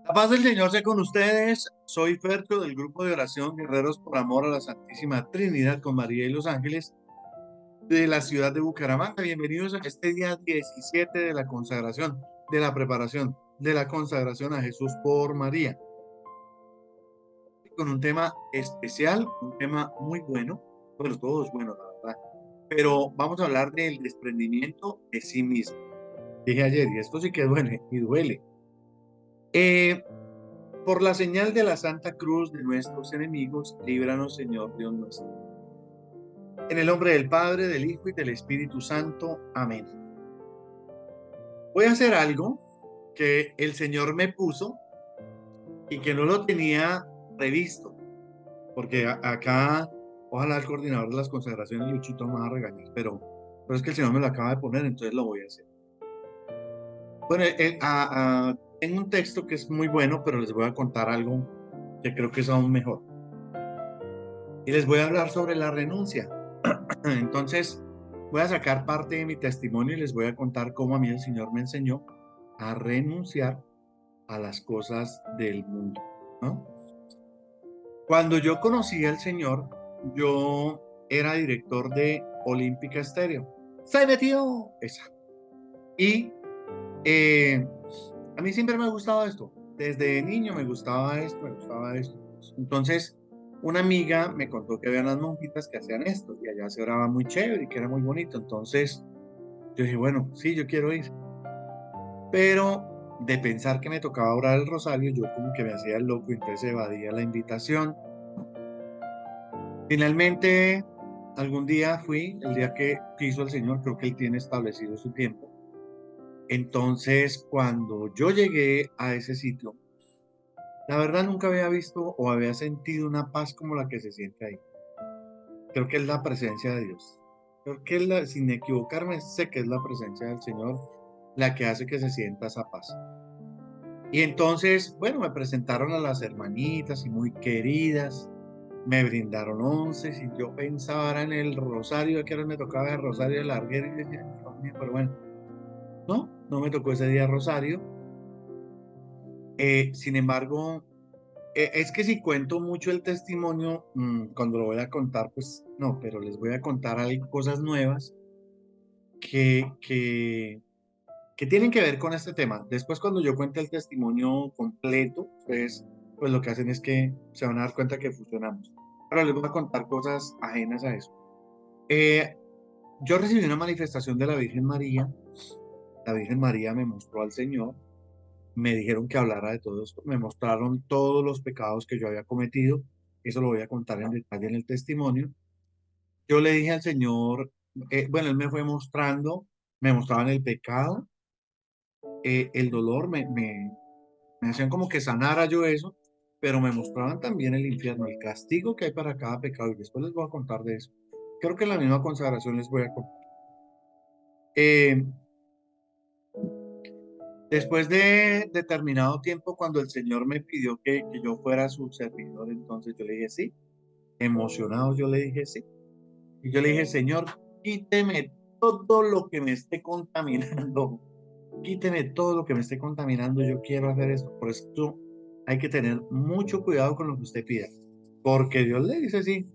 La paz del Señor sea con ustedes. Soy Fercho del grupo de oración Guerreros por Amor a la Santísima Trinidad con María y los Ángeles de la ciudad de Bucaramanga. Bienvenidos a este día 17 de la consagración, de la preparación, de la consagración a Jesús por María. Con un tema especial, un tema muy bueno. Bueno, todo es bueno, la verdad. Pero vamos a hablar del desprendimiento de sí mismo. Dije ayer, y esto sí que duele, y duele. Eh, Por la señal de la Santa Cruz de nuestros enemigos, líbranos, Señor Dios nuestro. En el nombre del Padre, del Hijo y del Espíritu Santo. Amén. Voy a hacer algo que el Señor me puso y que no lo tenía previsto, porque acá, ojalá el coordinador de las consagraciones, Luchito, me va a regañar, pero es que el Señor me lo acaba de poner, entonces lo voy a hacer. Bueno, tengo un texto que es muy bueno, pero les voy a contar algo que creo que es aún mejor. Y les voy a hablar sobre la renuncia. Entonces, voy a sacar parte de mi testimonio y les voy a contar cómo a mí el Señor me enseñó a renunciar a las cosas del mundo, ¿no? Cuando yo conocí al Señor, yo era director de Olímpica Estéreo. ¡Se metió! Esa. Y eh, a mí siempre me ha gustado esto. Desde niño me gustaba esto, me gustaba esto. Entonces, una amiga me contó que había unas monjitas que hacían esto y allá se oraba muy chévere y que era muy bonito. Entonces, yo dije, bueno, sí, yo quiero ir. Pero de pensar que me tocaba orar el rosario, yo como que me hacía el loco y entonces evadía la invitación. Finalmente, algún día fui, el día que quiso el Señor, creo que Él tiene establecido su tiempo. Entonces, cuando yo llegué a ese sitio, la verdad nunca había visto o había sentido una paz como la que se siente ahí. Creo que es la presencia de Dios. Creo que sin equivocarme, sé que es la presencia del Señor la que hace que se sienta esa paz. Y entonces, bueno, me presentaron a las hermanitas y muy queridas, me brindaron once, y yo pensaba en el rosario, que ahora me tocaba el rosario de larguero, y yo decía, Dios mío, pero bueno, no me tocó ese día rosario. Sin embargo, es que si cuento mucho el testimonio, cuando lo voy a contar, pues no, pero les voy a contar cosas nuevas que, que, que tienen que ver con este tema. Después, cuando yo cuente el testimonio completo, pues lo que hacen es que se van a dar cuenta que funcionamos. Ahora les voy a contar cosas ajenas a eso. Eh, yo recibí una manifestación de la Virgen María. La Virgen María me mostró al Señor. Me dijeron que hablara de todo esto. Me mostraron todos los pecados que yo había cometido. Eso lo voy a contar en detalle en el testimonio. Yo le dije al Señor, bueno, Él me fue mostrando, me mostraban el pecado, el dolor, me hacían como que sanara yo eso, pero me mostraban también el infierno, el castigo que hay para cada pecado, y después les voy a contar de eso. Creo que en la misma consagración les voy a contar. Eh, Después de determinado tiempo, cuando el Señor me pidió que yo fuera su servidor, entonces yo le dije sí, emocionado yo le dije sí. Y yo le dije, Señor, quíteme todo lo que me esté contaminando, quíteme todo lo que me esté contaminando, yo quiero hacer esto. Por eso hay que tener mucho cuidado con lo que usted pida, porque Dios le dice sí,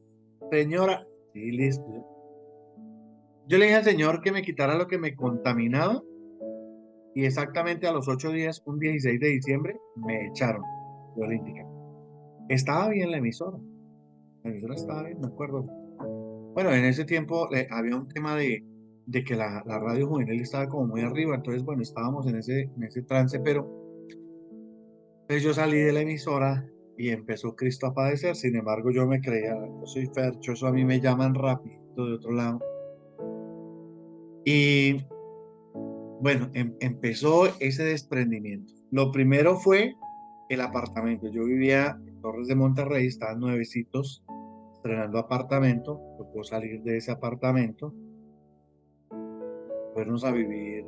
señora, sí, listo. Yo le dije al Señor que me quitara lo que me contaminaba y exactamente a los 8 días, un 16 de diciembre, me echaron de Olímpica. Estaba bien la emisora estaba bien, me acuerdo. Bueno, en ese tiempo había un tema de que la radio juvenil estaba como muy arriba, entonces bueno, estábamos en ese trance, pero pues yo salí de la emisora y empezó Cristo a padecer. Sin embargo, yo me creía, yo soy Fercho, eso a mí me llaman rapidito de otro lado. Y bueno, empezó ese desprendimiento. Lo primero fue el apartamento. Yo vivía en Torres de Monterrey, estaban nuevecitos estrenando apartamento, tocó salir de ese apartamento, fuernos a vivir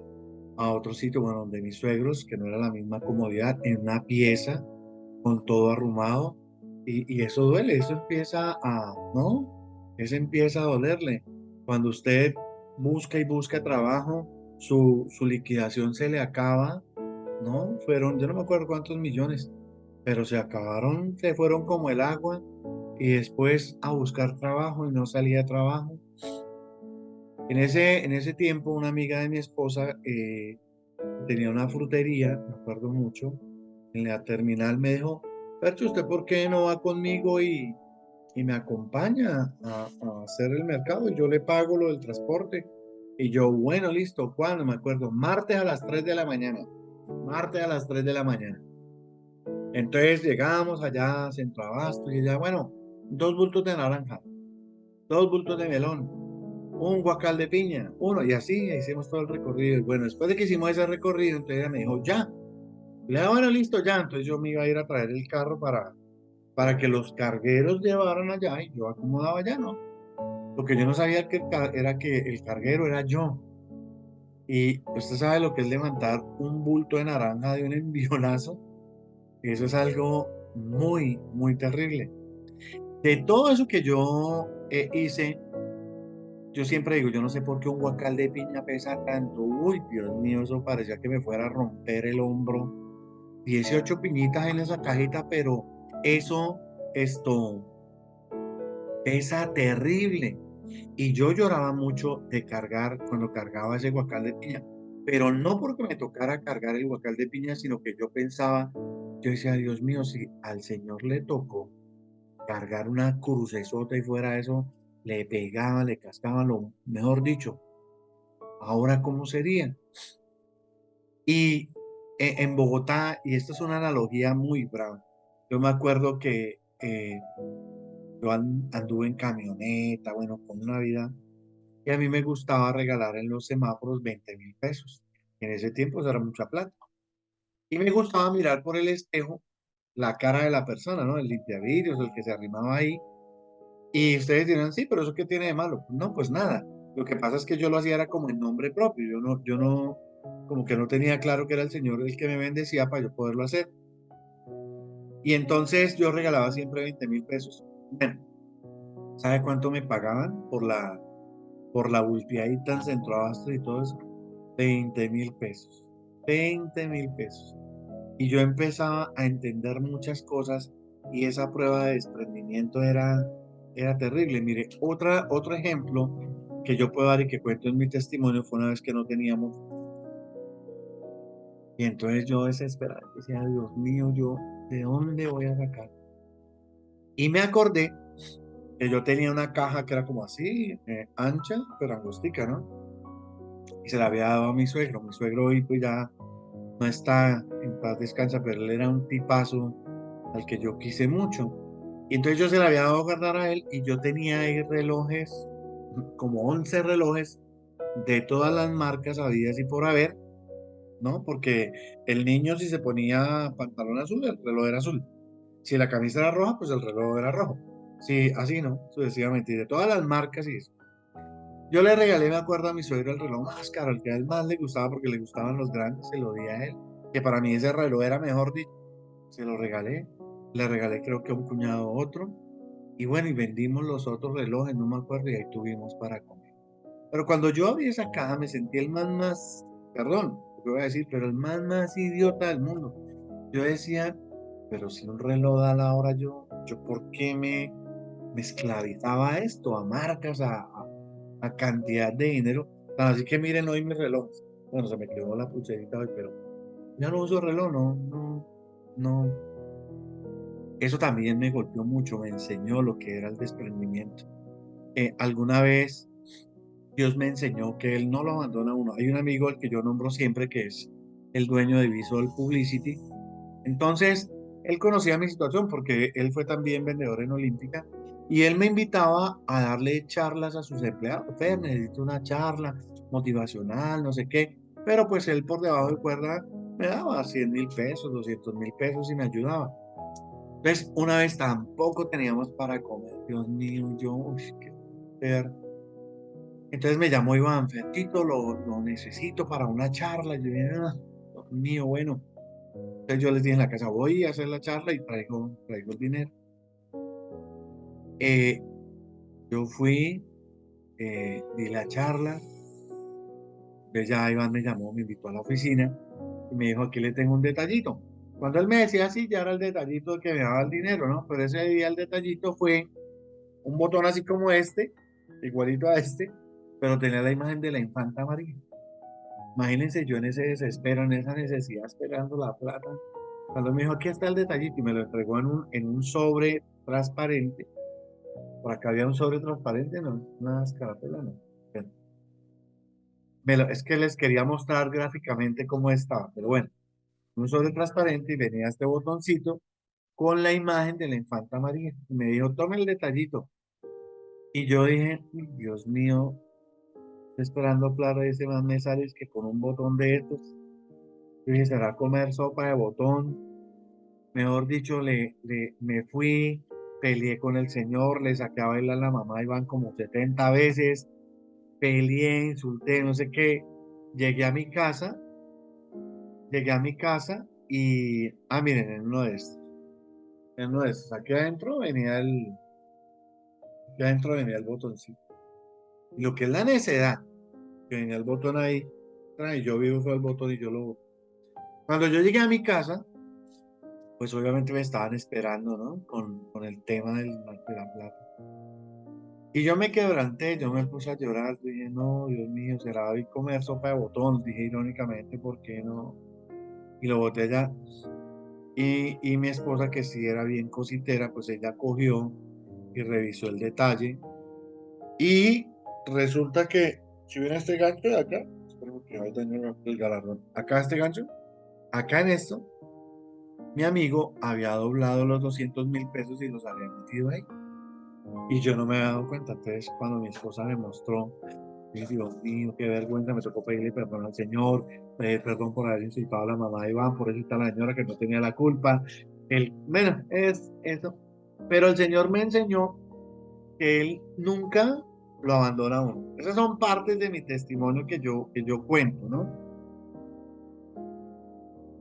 a otro sitio, bueno, donde mis suegros, que no era la misma comodidad, en una pieza, con todo arrumado, y eso duele, eso empieza ¿no? Eso empieza a dolerle. Cuando usted busca y busca trabajo, su liquidación se le acaba no, fueron, yo no me acuerdo cuántos millones, pero se acabaron, se fueron como el agua y después a buscar trabajo y no salía trabajo. En ese tiempo, una amiga de mi esposa tenía una frutería, me acuerdo mucho, en la terminal me dijo, Percho, ¿usted por qué no va conmigo y me acompaña a hacer el mercado y yo le pago lo del transporte? Y yo, bueno, listo, ¿cuándo? Me acuerdo, martes a las 3 de la mañana, martes a las 3 de la mañana. Entonces llegamos allá a Centro Abasto y ella, bueno, dos bultos de naranja, dos bultos de melón, un guacal de piña, uno, y así hicimos todo el recorrido. Y bueno, después de que hicimos ese recorrido, entonces ella me dijo, ya. Le dije, bueno, listo, ya. Entonces yo me iba a ir a traer el carro para que los cargueros llevaran allá y yo acomodaba allá, ¿no? Lo que yo no sabía era que el carguero era yo. Y usted sabe lo que es levantar un bulto de naranja de un enviolazo. Eso es algo muy, muy terrible. De todo eso que yo hice, yo siempre digo, yo no sé por qué un guacal de piña pesa tanto. Uy, Dios mío, eso parecía que me fuera a romper el hombro. 18 piñitas en esa cajita, pero eso, esto, pesa terrible. Y yo lloraba mucho de cargar cuando cargaba ese guacal de piña, pero no porque me tocara cargar el guacal de piña, sino que yo pensaba, yo decía, Dios mío, si al Señor le tocó cargar una crucesota y fuera eso, le pegaba, le cascaba, lo mejor dicho, ahora cómo sería. Y en Bogotá, y esto es una analogía muy brava, yo me acuerdo que yo anduve en camioneta, bueno, con una vida, y a mí me gustaba regalar en los semáforos 20.000 pesos. En ese tiempo eso era mucha plata. Y me gustaba mirar por el espejo la cara de la persona, ¿no? El limpiavidrios, el que se arrimaba ahí. Y ustedes dirán, sí, pero ¿eso qué tiene de malo? No, pues nada. Lo que pasa es que yo lo hacía era como en nombre propio. Yo no, como que no tenía claro que era el Señor el que me bendecía para yo poderlo hacer. Y entonces yo regalaba siempre 20.000 pesos. Bueno, ¿sabe cuánto me pagaban por la vulpiadita en Centro Abasto y todo eso? 20.000 pesos. 20.000 pesos. Y yo empezaba a entender muchas cosas y esa prueba de desprendimiento era terrible. Mire, otro ejemplo que yo puedo dar y que cuento en mi testimonio fue una vez que no teníamos y entonces yo desesperado decía, Dios mío, yo, ¿de dónde voy a sacar? Y me acordé que yo tenía una caja que era como así, ancha, pero angostica, ¿no? Y se la había dado a mi suegro. Mi suegro hoy pues ya no está en paz descansa, pero él era un tipazo al que yo quise mucho. Y entonces yo se la había dado a guardar a él y yo tenía ahí relojes, como 11 relojes de todas las marcas habidas y por haber, ¿no? Porque el niño si se ponía pantalón azul, el reloj era azul. Si la camisa era roja, pues el reloj era rojo. Sí, así, ¿no? Sucesivamente. Y de todas las marcas y eso. Yo le regalé, me acuerdo, a mi suegro el reloj más caro, el que a él más le gustaba porque le gustaban los grandes, se lo di a él. Que para mí ese reloj era mejor dicho. Se lo regalé. Le regalé creo que a un cuñado otro. Y bueno, y vendimos los otros relojes, no me acuerdo, y ahí tuvimos para comer. Pero cuando yo abrí esa caja me sentí el más, perdón, lo que voy a decir, pero el más idiota del mundo. Yo decía, pero si un reloj da la hora, yo ¿por qué me esclavizaba a esto, a marcas, a cantidad de dinero? Tan así que miren hoy mis relojes. Bueno, se me quedó la pulserita hoy, pero ya no uso reloj, no. Eso también me golpeó mucho, me enseñó lo que era el desprendimiento. Alguna vez Dios me enseñó que Él no lo abandona a uno. Hay un amigo al que yo nombro siempre que es el dueño de Visual Publicity. Entonces, él conocía mi situación porque él fue también vendedor en Olímpica y él me invitaba a darle charlas a sus empleados. Fer, necesito una charla motivacional, no sé qué. Pero pues él por debajo de cuerda me daba 100.000 pesos, 200.000 pesos y me ayudaba. Entonces, una vez tampoco teníamos para comer. Dios mío, yo, uy, qué fer. Entonces me llamó Iván, Fertito, lo necesito para una charla. Y yo dije, Dios mío, bueno. Entonces yo les dije en la casa, voy a hacer la charla y traigo el dinero. Eh, yo fui, di la charla, entonces ya Iván me llamó, me invitó a la oficina y me dijo, aquí le tengo un detallito. Cuando él me decía así, ya era el detallito que me daba el dinero, ¿no? Pero ese día el detallito fue un botón así como este, igualito a este, pero tenía la imagen de la infanta María. Imagínense yo en ese desespero, en esa necesidad, esperando la plata. Cuando me dijo, aquí está el detallito, y me lo entregó en un sobre transparente. Por acá había un sobre transparente, no, una escarapela, no. Bueno, es que les quería mostrar gráficamente cómo estaba, pero bueno, un sobre transparente y venía este botoncito con la imagen de la infanta María. Y me dijo, tome el detallito. Y yo dije, "Uy, Dios mío, estoy esperando plata y ese más me sale es que con un botón de estos. Yo dije, ¿será comer sopa de botón? Mejor dicho, me fui, peleé con el señor, le saqué a bailar a la mamá, iban como 70 veces, peleé, insulté, no sé qué. Llegué a mi casa, llegué a mi casa y, miren, en uno de estos, aquí adentro venía el botoncito. Y lo que es la necedad, que venía el botón ahí, y yo vivo fue el botón y yo lo... Cuando yo llegué a mi casa, pues obviamente me estaban esperando, ¿no? Con el tema de la plata. Y yo me quebranté, yo me puse a llorar, dije, no, Dios mío, será hoy comer sopa de botón, dije irónicamente, ¿por qué no? Y lo boté allá. Y mi esposa, que sí era bien cositera, pues ella cogió y revisó el detalle. Y resulta que, si ven este gancho de acá, espero que ahí tengo el galardón. Acá este gancho, acá en esto, mi amigo había doblado los 200.000 pesos y los había metido ahí. Y yo no me había dado cuenta. Entonces, cuando mi esposa me mostró, dije, Dios mío, qué vergüenza, me tocó pedirle perdón al Señor, pedir perdón por haber insultado a la mamá de Iván, por eso está la señora que no tenía la culpa. Bueno, es eso. Pero el Señor me enseñó que Él nunca lo abandona a uno. Esas son partes de mi testimonio que yo cuento, ¿no?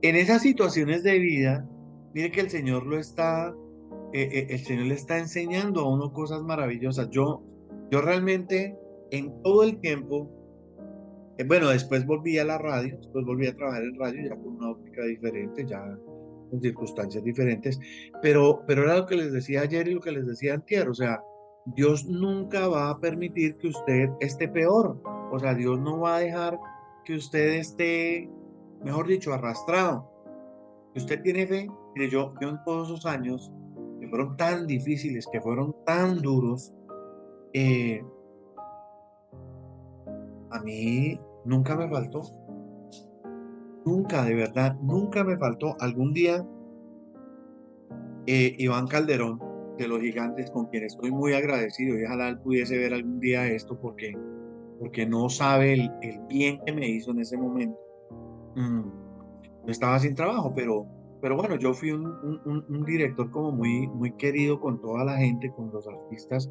En esas situaciones de vida, mire que el Señor le está enseñando a uno cosas maravillosas. Yo realmente en todo el tiempo, bueno, después volví a la radio, después volví a trabajar en radio ya con una óptica diferente, ya con circunstancias diferentes, pero era lo que les decía ayer y lo que les decía antier, o sea, Dios nunca va a permitir que usted esté peor, o sea, Dios no va a dejar que usted esté, mejor dicho, arrastrado. Si usted tiene fe, mire, yo en todos esos años que fueron tan difíciles, que fueron tan duros, eh, a mí nunca me faltó, nunca, de verdad, nunca me faltó. Algún día, Iván Calderón, de los Gigantes, con quien estoy muy agradecido, y ojalá él pudiese ver algún día esto, porque no sabe el bien que me hizo en ese momento. Mm, yo estaba sin trabajo, pero bueno, yo fui un director como muy, muy querido con toda la gente, con los artistas.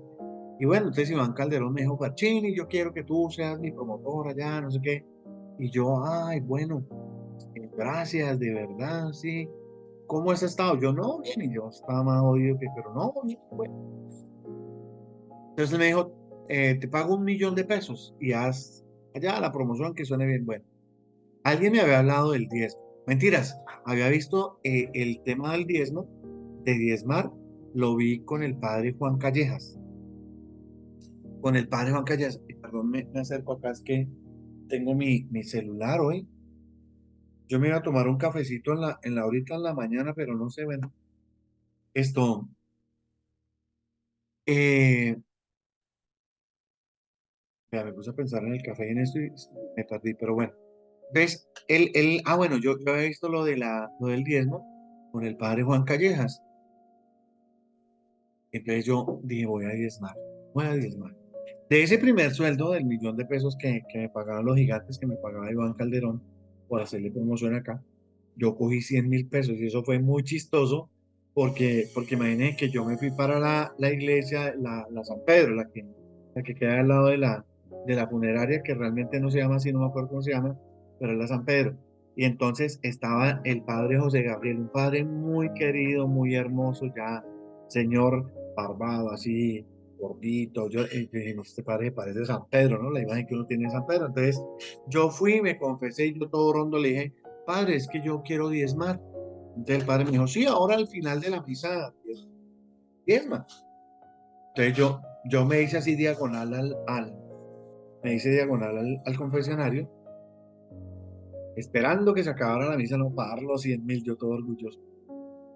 Y bueno, entonces Iván Calderón me dijo, Pachini, yo quiero que tú seas mi promotor allá, no sé qué. Y yo, ay, bueno, gracias, de verdad, sí. ¿Cómo has estado? Yo no, bien, y yo estaba más jodido pero no, bien, bueno. Entonces él me dijo, te pago 1.000.000 de pesos y haz allá la promoción que suene bien. Bueno, alguien me había hablado del diezmo. Mentiras, había visto el tema del diezmo, de diezmar, lo vi con el padre Juan Callejas. Con el padre Juan Callejas, y perdón, me acerco acá, es que tengo mi celular hoy. Yo me iba a tomar un cafecito ahorita en la mañana, pero no sé, bueno, esto, eh, me puse a pensar en el café y en esto y me perdí, pero bueno. ¿Ves? Bueno, yo había visto lo del diezmo con el padre Juan Callejas. Entonces yo dije, voy a diezmar. De ese primer sueldo del 1.000.000 de pesos que me pagaban los gigantes, que me pagaba Iván Calderón por hacerle promoción acá, yo cogí 100.000 pesos y eso fue muy chistoso porque imagínense que yo me fui para la iglesia, la San Pedro, la que queda al lado de la funeraria, que realmente no se llama así, no me acuerdo cómo se llama, pero es la San Pedro. Y entonces estaba el padre José Gabriel, un padre muy querido, muy hermoso, ya señor barbado, así gordito. Yo dije, "No, este padre parece San Pedro, ¿no? La imagen que uno tiene de San Pedro". Entonces yo fui, me confesé y yo todo rondo le dije, padre, es que yo quiero diezmar. Entonces el padre me dijo, sí, ahora al final de la misa, diezma. Entonces yo me hice así diagonal me hice diagonal al confesionario, esperando que se acabara la misa, no para dar los 100.000, yo todo orgulloso.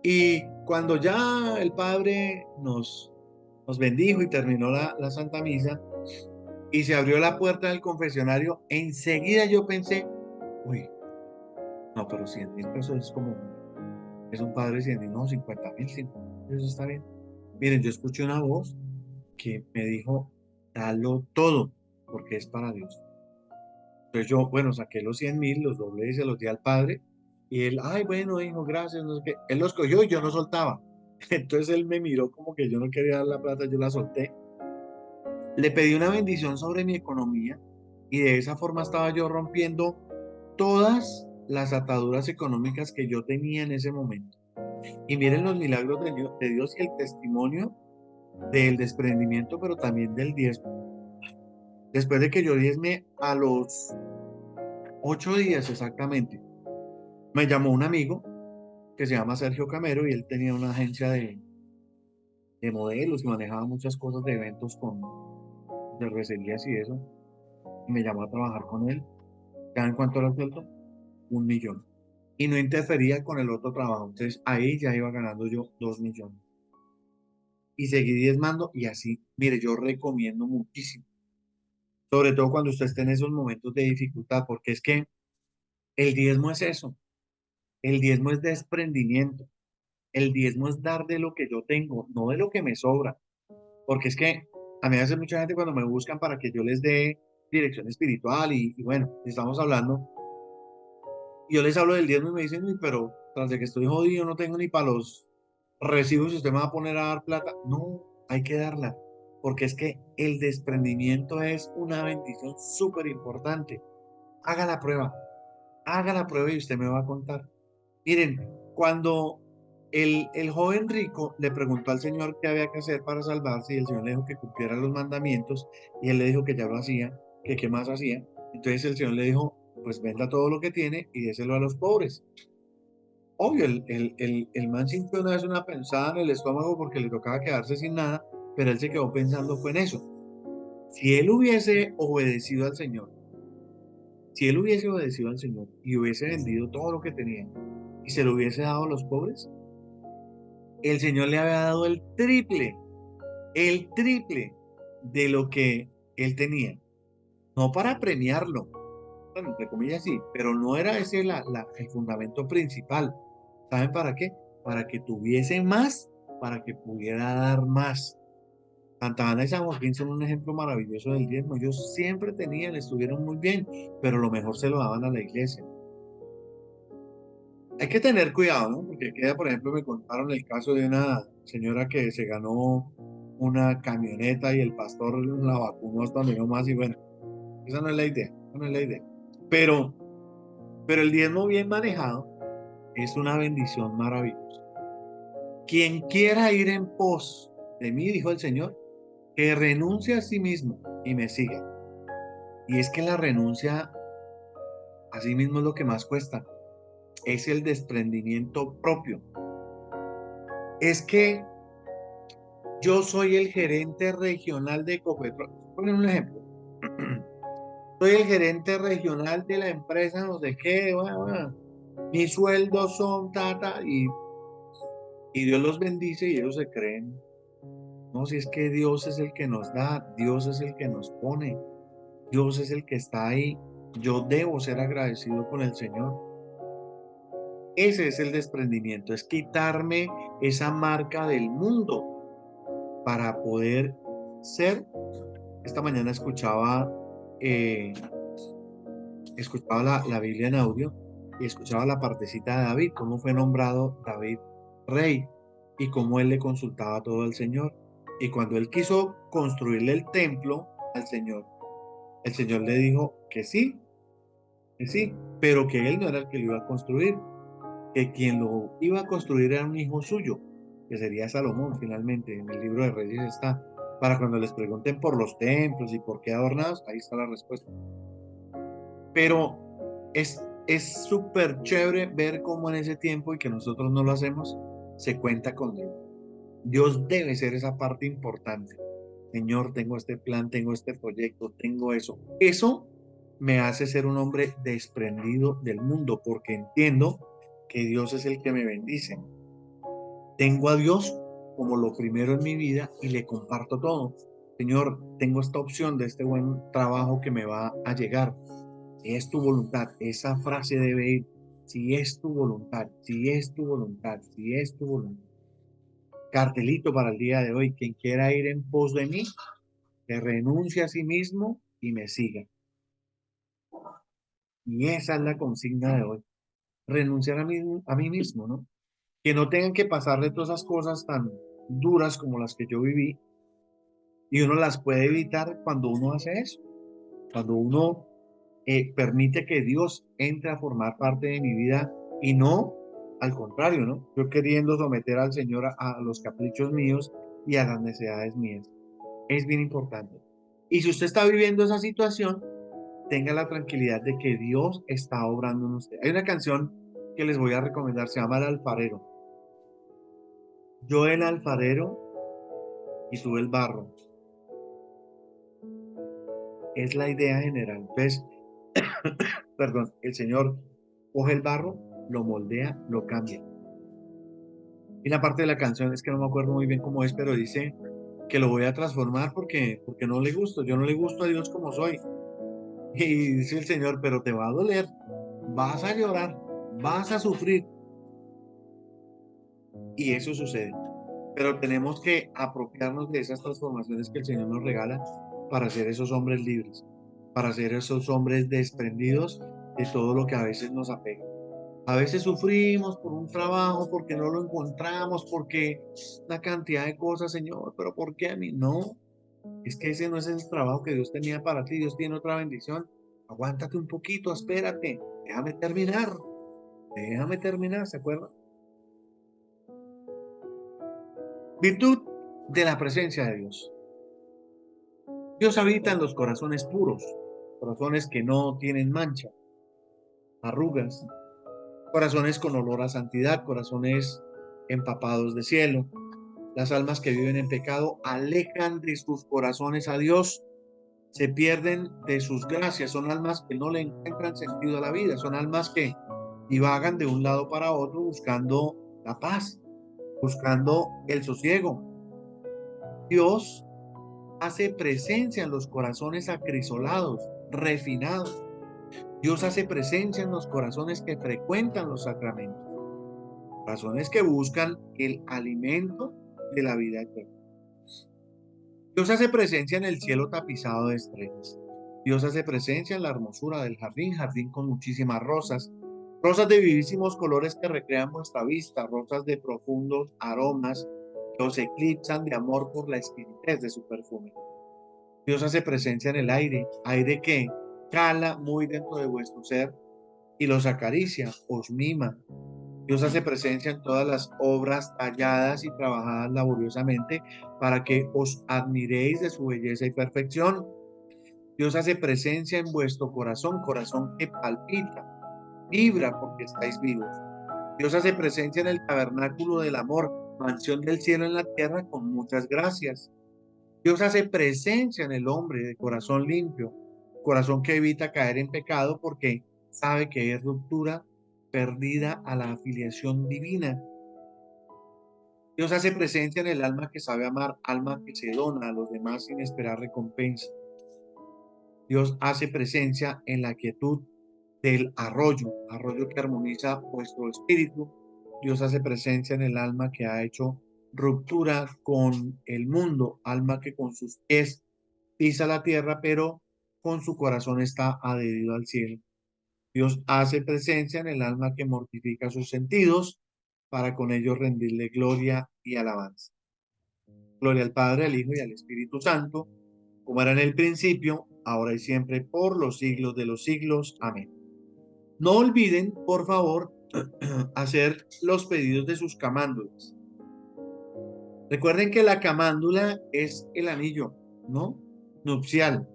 Y cuando ya el padre nos bendijo y terminó la Santa Misa y se abrió la puerta del confesionario, enseguida yo pensé, uy, no, pero 100.000 pesos es como, es un padre 100.000, no, 50.000, 50.000, eso está bien. Miren, yo escuché una voz que me dijo, dalo todo, porque es para Dios. Entonces yo, bueno, saqué los 100.000, los doblé y se los di al padre. Y él, ay, bueno, hijo, gracias, no sé qué. Él los cogió y yo no soltaba. Entonces él me miró como que yo no quería dar la plata, yo la solté. Le pedí una bendición sobre mi economía y de esa forma estaba yo rompiendo todas las ataduras económicas que yo tenía en ese momento. Y miren los milagros de Dios y el testimonio del desprendimiento, pero también del diezmo. Después de que yo diezme a los 8 días exactamente, me llamó un amigo que se llama Sergio Camero y él tenía una agencia de modelos y manejaba muchas cosas de eventos con cervecerías y eso. Y me llamó a trabajar con él. ¿Saben cuánto era el sueldo? 1.000.000. Y no interfería con el otro trabajo. Entonces ahí ya iba ganando yo 2.000.000. Y seguí diezmando y así, mire, yo recomiendo muchísimo. Sobre todo cuando usted esté en esos momentos de dificultad, porque es que el diezmo es eso. El diezmo es desprendimiento. El diezmo es dar de lo que yo tengo, no de lo que me sobra. Porque es que a mí a veces mucha gente cuando me buscan para que yo les dé dirección espiritual y bueno, estamos hablando, y yo les hablo del diezmo y me dicen, "Uy, pero tras de que estoy jodido no tengo ni para los recibos y usted me va a poner a dar plata". No, hay que darla, porque es que el desprendimiento es una bendición súper importante. Haga la prueba, haga la prueba y usted me va a contar. Miren, cuando el joven rico le preguntó al Señor qué había que hacer para salvarse y el Señor le dijo que cumpliera los mandamientos y él le dijo que ya lo hacía, que qué más hacía. Entonces el Señor le dijo, pues venda todo lo que tiene y déselo a los pobres. Obvio, el man sintió una vez una pensada en el estómago porque le tocaba quedarse sin nada, pero él se quedó pensando fue en eso. Si él hubiese obedecido al Señor, si él hubiese obedecido al Señor y hubiese vendido todo lo que tenía y se lo hubiese dado a los pobres, el Señor le había dado el triple de lo que él tenía. No para premiarlo, bueno, entre comillas sí, pero no era ese el fundamento principal. ¿Saben para qué? Para que tuviese más, para que pudiera dar más. Santa Ana y San Joaquín son un ejemplo maravilloso del diezmo. Ellos siempre tenían, estuvieron muy bien, pero lo mejor se lo daban a la iglesia. Hay que tener cuidado, ¿no? Porque queda, por ejemplo, me contaron el caso de una señora que se ganó una camioneta y el pastor la vacunó hasta donde no más y bueno, esa no es la idea, esa no es la idea. Pero, pero el diezmo bien manejado es una bendición maravillosa. Quien quiera ir en pos de mí, dijo el Señor, que renuncie a sí mismo y me siga. Y es que la renuncia a sí mismo es lo que más cuesta, es el desprendimiento propio. Es que yo soy el gerente regional de Ecopetrol. Ponen un ejemplo. Soy el gerente regional de la empresa, no sé qué, bueno, bueno. Mis sueldos son tata y Dios los bendice y ellos se creen. No, si es que Dios es el que nos da, Dios es el que nos pone, Dios es el que está ahí. Yo debo ser agradecido con el Señor. Ese es el desprendimiento, es quitarme esa marca del mundo para poder ser. Esta mañana eh, escuchaba la Biblia en audio y escuchaba la partecita de David, cómo fue nombrado David rey y cómo él le consultaba todo al Señor. Y cuando él quiso construirle el templo al Señor, el Señor le dijo que sí, pero que él no era el que lo iba a construir, que quien lo iba a construir era un hijo suyo, que sería Salomón finalmente. En el libro de Reyes está. Para cuando les pregunten por los templos y por qué adornados, ahí está la respuesta. Pero es súper chévere ver cómo en ese tiempo y que nosotros no lo hacemos, se cuenta con Dios. Dios debe ser esa parte importante. Señor, tengo este plan, tengo este proyecto, tengo eso. Eso me hace ser un hombre desprendido del mundo porque entiendo que Dios es el que me bendice. Tengo a Dios como lo primero en mi vida y le comparto todo. Señor, tengo esta opción de este buen trabajo que me va a llegar. Si es tu voluntad, esa frase debe ir. Si es tu voluntad, si es tu voluntad, si es tu voluntad. Cartelito para el día de hoy. Quien quiera ir en pos de mí, que renuncie a sí mismo y me siga. Y esa es la consigna de hoy. Renunciar a mí mismo, ¿no? Que no tengan que pasarle todas esas cosas tan duras como las que yo viví. Y uno las puede evitar cuando uno hace eso. Cuando uno permite que Dios entre a formar parte de mi vida y no al contrario, ¿no? Yo queriendo someter al Señor a los caprichos míos y a las necesidades mías. Es bien importante. Y si usted está viviendo esa situación, tenga la tranquilidad de que Dios está obrando en usted. Hay una canción que les voy a recomendar, se llama El Alfarero. Yo el alfarero y tú el barro. Es la idea general. Entonces, perdón, el Señor coge el barro, lo moldea, lo cambia. Y la parte de la canción es que no me acuerdo muy bien cómo es, pero dice que lo voy a transformar porque no le gusto. Yo no le gusto a Dios como soy. Y dice el Señor, pero te va a doler, vas a llorar, vas a sufrir. Y eso sucede. Pero tenemos que apropiarnos de esas transformaciones que el Señor nos regala para ser esos hombres libres, para ser esos hombres desprendidos de todo lo que a veces nos apega. A veces sufrimos por un trabajo, porque no lo encontramos, porque una cantidad de cosas, Señor, pero ¿por qué a mí? No, es que ese no es el trabajo que Dios tenía para ti, Dios tiene otra bendición. Aguántate un poquito, espérate, déjame terminar, ¿se acuerdan? Virtud de la presencia de Dios. Dios habita en los corazones puros, corazones que no tienen mancha, arrugas, corazones con olor a santidad, corazones empapados de cielo. Las almas que viven en pecado alejan de sus corazones a Dios, se pierden de sus gracias, son almas que no le encuentran sentido a la vida, son almas que divagan de un lado para otro buscando la paz, buscando el sosiego. Dios hace presencia en los corazones acrisolados, refinados. Dios hace presencia en los corazones que frecuentan los sacramentos, corazones que buscan el alimento de la vida eterna. Dios hace presencia en el cielo tapizado de estrellas. Dios hace presencia en la hermosura del jardín, jardín con muchísimas rosas, rosas de vivísimos colores que recrean vuestra vista, rosas de profundos aromas que os eclipsan de amor por la exquisitez de su perfume. Dios hace presencia en el aire, aire que cala muy dentro de vuestro ser y los acaricia, os mima. Dios hace presencia en todas las obras talladas y trabajadas laboriosamente para que os admiréis de su belleza y perfección. Dios hace presencia en vuestro corazón, corazón que palpita, vibra porque estáis vivos. Dios hace presencia en el tabernáculo del amor, mansión del cielo en la tierra con muchas gracias. Dios hace presencia en el hombre de corazón limpio, corazón que evita caer en pecado porque sabe que es ruptura perdida a la afiliación divina. Dios hace presencia en el alma que sabe amar, alma que se dona a los demás sin esperar recompensa. Dios hace presencia en la quietud del arroyo, arroyo que armoniza vuestro espíritu. Dios hace presencia en el alma que ha hecho ruptura con el mundo, alma que con sus pies pisa la tierra, pero con su corazón está adherido al cielo. Dios hace presencia en el alma que mortifica sus sentidos para con ellos rendirle gloria y alabanza. Gloria al Padre, al Hijo y al Espíritu Santo, como era en el principio, ahora y siempre, por los siglos de los siglos. Amén. No olviden, por favor, hacer los pedidos de sus camándulas. Recuerden que la camándula es el anillo, ¿no? Nupcial.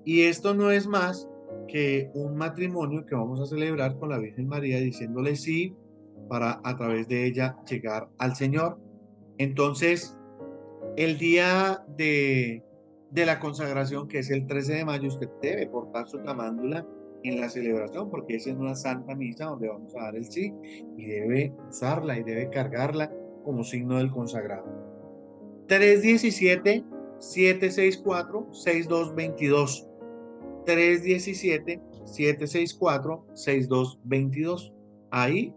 Y esto no es más que un matrimonio que vamos a celebrar con la Virgen María, diciéndole sí para a través de ella llegar al Señor. Entonces, el día de la consagración, que es el 13 de mayo, usted debe portar su tamándula en la celebración, porque es en una santa misa donde vamos a dar el sí, y debe usarla y debe cargarla como signo del consagrado. 317-764-6222. 317-764-6222. Ahí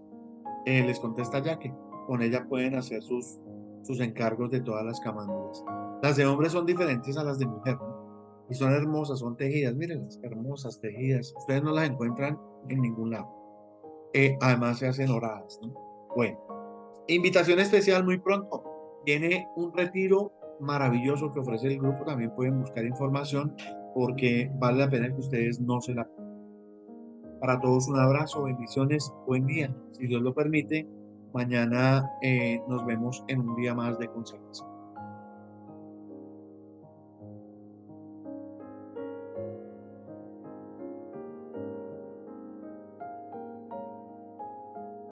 les contesta Yaque. Con ella pueden hacer sus encargos de todas las camándulas. Las de hombres son diferentes a las de mujer, ¿no? Y son hermosas, son tejidas. Miren, las hermosas tejidas. Ustedes no las encuentran en ningún lado. Además se hacen oradas, ¿no? Bueno, invitación especial muy pronto. Viene un retiro maravilloso que ofrece el grupo. También pueden buscar información porque vale la pena que ustedes no se la... Para todos un abrazo, bendiciones, buen día. Si Dios lo permite, mañana nos vemos en un día más de consagración.